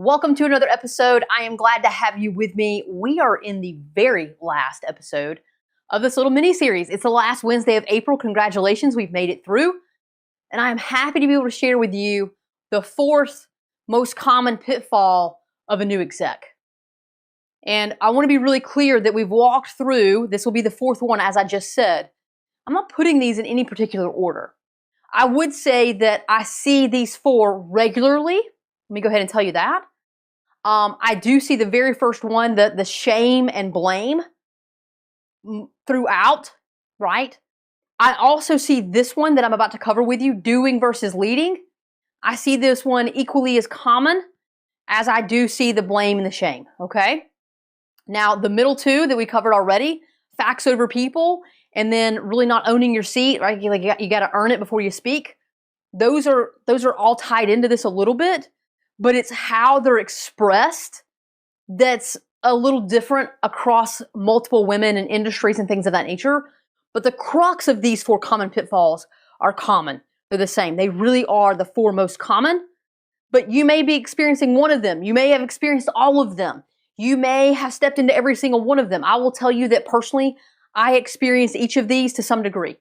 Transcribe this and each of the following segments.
Welcome to another episode. I am glad to have you with me. We are in the very last episode of this little mini series. It's the last Wednesday of April. Congratulations, we've made it through. And I am happy to be able to share with you the fourth most common pitfall of a new exec. And I want to be really clear that we've walked through, this will be the fourth one, as I just said. I'm not putting these in any particular order. I would say that I see these four regularly. Let me go ahead and tell you that. I do see the very first one, the shame and blame throughout, right? I also see this one that I'm about to cover with you, doing versus leading. I see this one equally as common as I do see the blame and the shame, okay? Now, the middle two that we covered already, facts over people, and then really not owning your seat, right? You got to earn it before you speak. Those are all tied into this a little bit, but it's how they're expressed that's a little different across multiple women and industries and things of that nature. But the crux of these four common pitfalls are common. They're the same. They really are the four most common, but you may be experiencing one of them. You may have experienced all of them. You may have stepped into every single one of them. I will tell you that personally, I experienced each of these to some degree,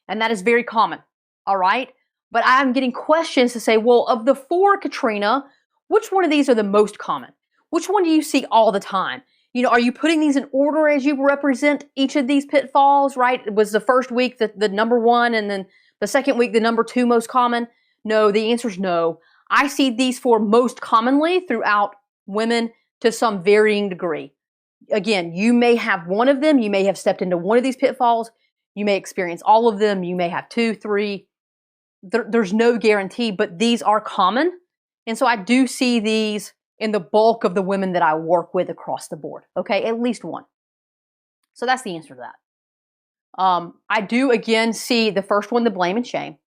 and that is very common, all right? But I'm getting questions to say, well, of the four, Katrina, which one of these are the most common? Which one do you see all the time? You know, are you putting these in order as you represent each of these pitfalls, right? Was the first week the number one, and then the second week the number two most common? No, the answer is no. I see these four most commonly throughout women to some varying degree. Again, you may have one of them. You may have stepped into one of these pitfalls. You may experience all of them. You may have two, three. There's no guarantee, but these are common. And so I do see these in the bulk of the women that I work with across the board. Okay, at least one. So that's the answer to that. I do, again, see the first one, the blame and shame.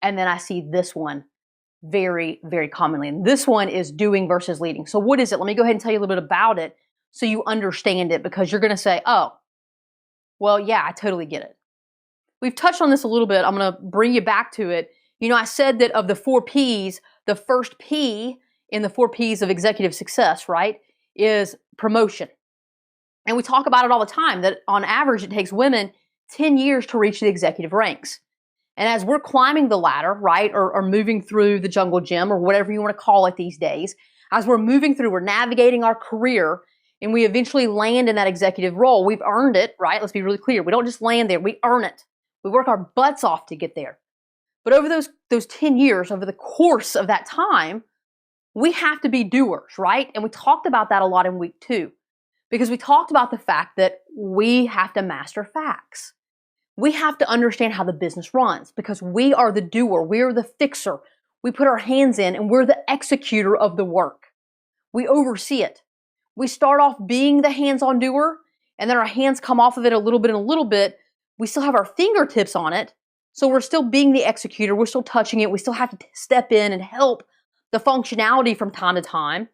And then I see this one very, very commonly. And this one is doing versus leading. So what is it? Let me go ahead and tell you a little bit about it, so you understand it, because you're going to say, oh, well, yeah, I totally get it. We've touched on this a little bit. I'm going to bring you back to it. You know, I said that of the four P's, the first P in the four P's of executive success, right, is promotion. And we talk about it all the time, that on average, it takes women 10 years to reach the executive ranks. And as we're climbing the ladder, right, or moving through the jungle gym, or whatever you want to call it these days, as we're moving through, we're navigating our career, and we eventually land in that executive role. We've earned it, right? Let's be really clear. We don't just land there. We earn it. We work our butts off to get there. But over those 10 years, over the course of that time, we have to be doers, right? And we talked about that a lot in week 2, because we talked about the fact that we have to master facts. We have to understand how the business runs, because we are the doer. We're the fixer. We put our hands in, and we're the executor of the work. We oversee it. We start off being the hands-on doer, and then our hands come off of it a little bit and a little bit. We still have our fingertips on it, so we're still being the executor. We're still touching it. We still have to step in and help the functionality from time to time,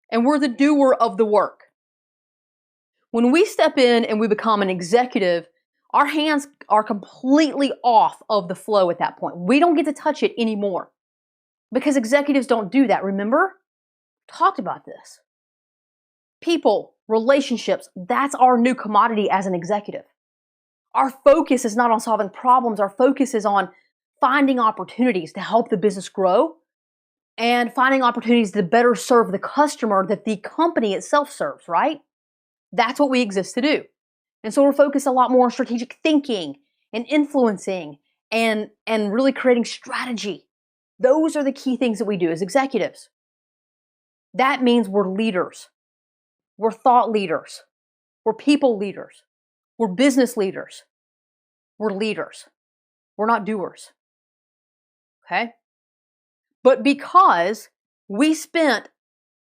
and we're the doer of the work. When we step in and we become an executive, our hands are completely off of the flow at that point. We don't get to touch it anymore, because executives don't do that. Remember? Talked about this. People, relationships, that's our new commodity as an executive. Our focus is not on solving problems. Our focus is on finding opportunities to help the business grow, and finding opportunities to better serve the customer that the company itself serves, right? That's what we exist to do. And so we're focused a lot more on strategic thinking and influencing and really creating strategy. Those are the key things that we do as executives. That means we're leaders. We're thought leaders. We're people leaders. We're business leaders. We're leaders. We're not doers. Okay? But because we spent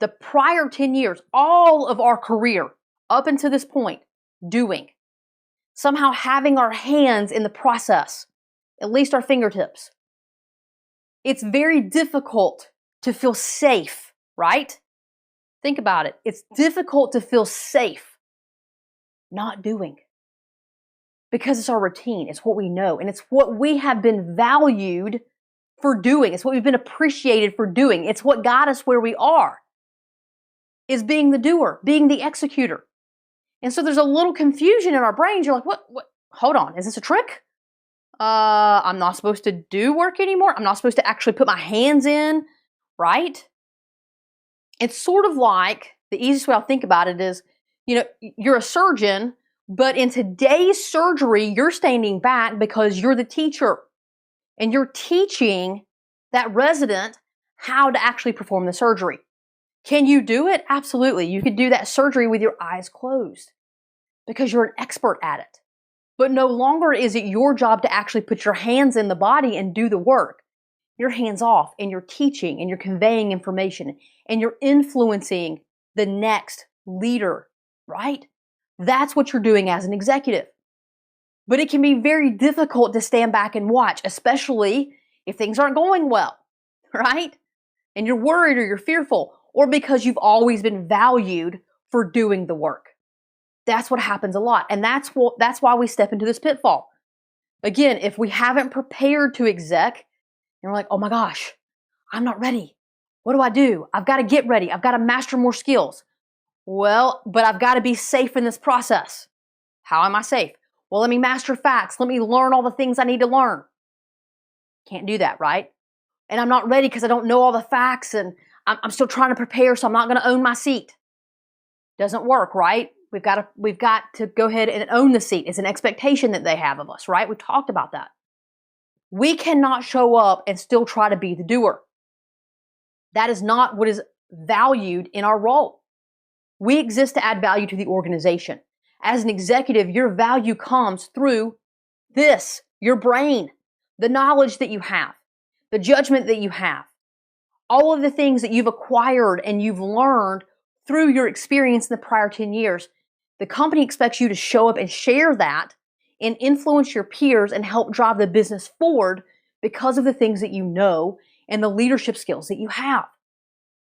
the prior 10 years, all of our career up until this point, doing, somehow having our hands in the process, at least our fingertips, it's very difficult to feel safe, right? Think about it. It's difficult to feel safe not doing, because it's our routine. It's what we know, and it's what we have been valued for doing. It's what we've been appreciated for doing. It's what got us where we are. is being the doer, being the executor. And so there's a little confusion in our brains. You're like, what? Hold on, is this a trick? I'm not supposed to do work anymore. I'm not supposed to actually put my hands in, right? It's sort of like, the easiest way I'll think about it is, you're a surgeon, but in today's surgery, you're standing back because you're the teacher and you're teaching that resident how to actually perform the surgery. Can you do it? Absolutely. You could do that surgery with your eyes closed because you're an expert at it. But no longer is it your job to actually put your hands in the body and do the work. You're hands off and you're teaching and you're conveying information and you're influencing the next leader, right? That's what you're doing as an executive. But it can be very difficult to stand back and watch, especially if things aren't going well, right? And you're worried or you're fearful, or because you've always been valued for doing the work. That's what happens a lot. And that's why we step into this pitfall. Again, if we haven't prepared to exec, and we're like, oh my gosh, I'm not ready. What do I do? I've got to get ready. I've got to master more skills. Well, but I've got to be safe in this process. How am I safe? Well, let me master facts. Let me learn all the things I need to learn. Can't do that, right? And I'm not ready because I don't know all the facts and I'm still trying to prepare, so I'm not going to own my seat. Doesn't work, right? We've got to go ahead and own the seat. It's an expectation that they have of us, right? We've talked about that. We cannot show up and still try to be the doer. That is not what is valued in our role. We exist to add value to the organization. As an executive, your value comes through this, your brain, the knowledge that you have, the judgment that you have, all of the things that you've acquired and you've learned through your experience in the prior 10 years. The company expects you to show up and share that and influence your peers and help drive the business forward because of the things that you know and the leadership skills that you have.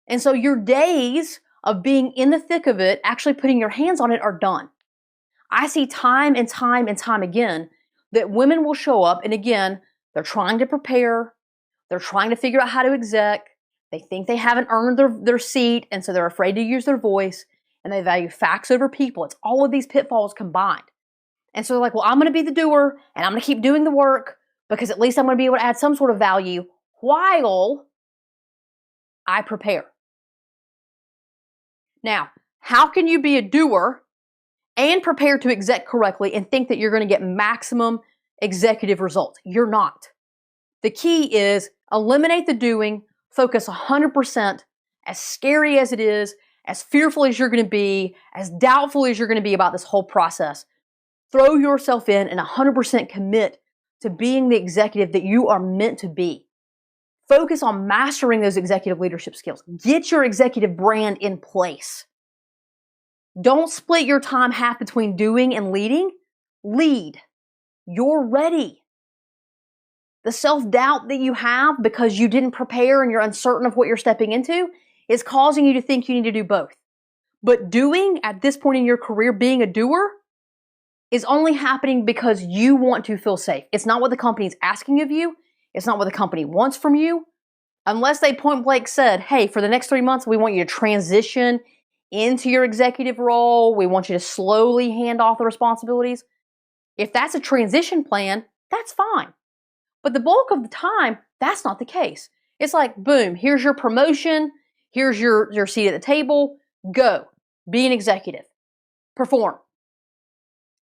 And so your days of being in the thick of it, actually putting your hands on it, are done. I see time and time and time again that women will show up, and again, they're trying to prepare, they're trying to figure out how to exec, they think they haven't earned their seat, and so they're afraid to use their voice, and they value facts over people. It's all of these pitfalls combined. And so they're like, well, I'm going to be the doer, and I'm going to keep doing the work, because at least I'm going to be able to add some sort of value while I prepare. Now, how can you be a doer and prepare to exec correctly and think that you're going to get maximum executive results? You're not. The key is eliminate the doing, focus 100%, as scary as it is, as fearful as you're going to be, as doubtful as you're going to be about this whole process. Throw yourself in and 100% commit to being the executive that you are meant to be. Focus on mastering those executive leadership skills. Get your executive brand in place. Don't split your time half between doing and leading. Lead. You're ready. The self-doubt that you have because you didn't prepare and you're uncertain of what you're stepping into is causing you to think you need to do both. But doing at this point in your career, being a doer, is only happening because you want to feel safe. It's not what the company is asking of you. It's not what the company wants from you. Unless they point blank said, hey, for the next 3 months, we want you to transition into your executive role. We want you to slowly hand off the responsibilities. If that's a transition plan, that's fine. But the bulk of the time, that's not the case. It's like, boom, here's your promotion. Here's your seat at the table. Go. Be an executive. Perform.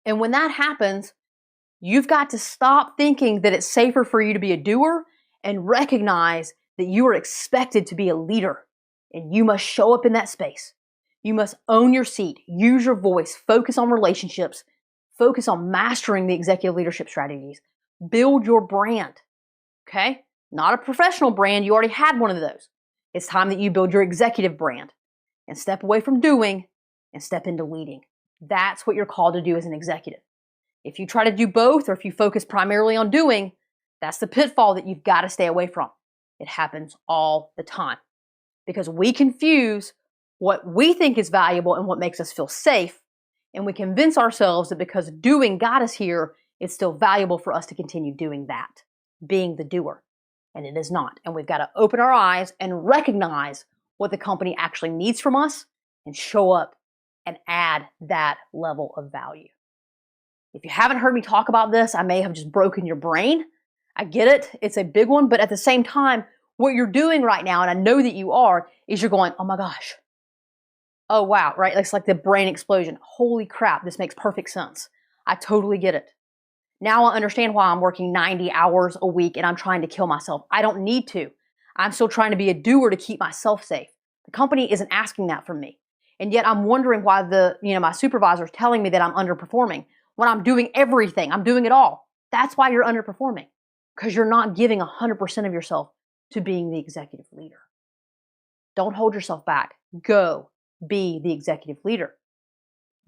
And when that happens, you've got to stop thinking that it's safer for you to be a doer and recognize that you are expected to be a leader. And you must show up in that space. You must own your seat, use your voice, focus on relationships, focus on mastering the executive leadership strategies. Build your brand, okay? Not a professional brand. You already had one of those. It's time that you build your executive brand and step away from doing and step into leading. That's what you're called to do as an executive. If you try to do both, or if you focus primarily on doing, that's the pitfall that you've got to stay away from. It happens all the time because we confuse what we think is valuable and what makes us feel safe, and we convince ourselves that because doing got us here, it's still valuable for us to continue doing that, being the doer. And it is not. And we've got to open our eyes and recognize what the company actually needs from us and show up and add that level of value. If you haven't heard me talk about this, I may have just broken your brain. I get it. It's a big one. But at the same time, what you're doing right now, and I know that you are, is you're going, oh my gosh. Oh, wow, right? It's like the brain explosion. Holy crap, this makes perfect sense. I totally get it. Now I understand why I'm working 90 hours a week and I'm trying to kill myself. I don't need to. I'm still trying to be a doer to keep myself safe. The company isn't asking that from me. And yet I'm wondering why my supervisor is telling me that I'm underperforming when I'm doing everything. I'm doing it all. That's why you're underperforming, because you're not giving 100% of yourself to being the executive leader. Don't hold yourself back. Go be the executive leader.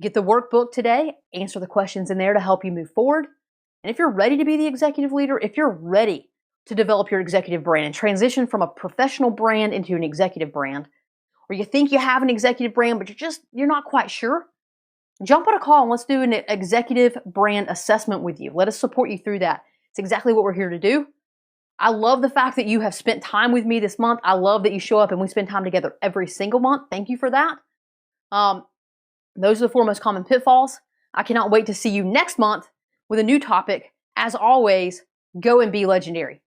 Get the workbook today, answer the questions in there to help you move forward. And if you're ready to be the executive leader, if you're ready to develop your executive brand and transition from a professional brand into an executive brand, or you think you have an executive brand, but you're not quite sure, jump on a call and let's do an executive brand assessment with you. Let us support you through that. It's exactly what we're here to do. I love the fact that you have spent time with me this month. I love that you show up and we spend time together every single month. Thank you for that. Those are the 4 most common pitfalls. I cannot wait to see you next month with a new topic. As always, go and be legendary.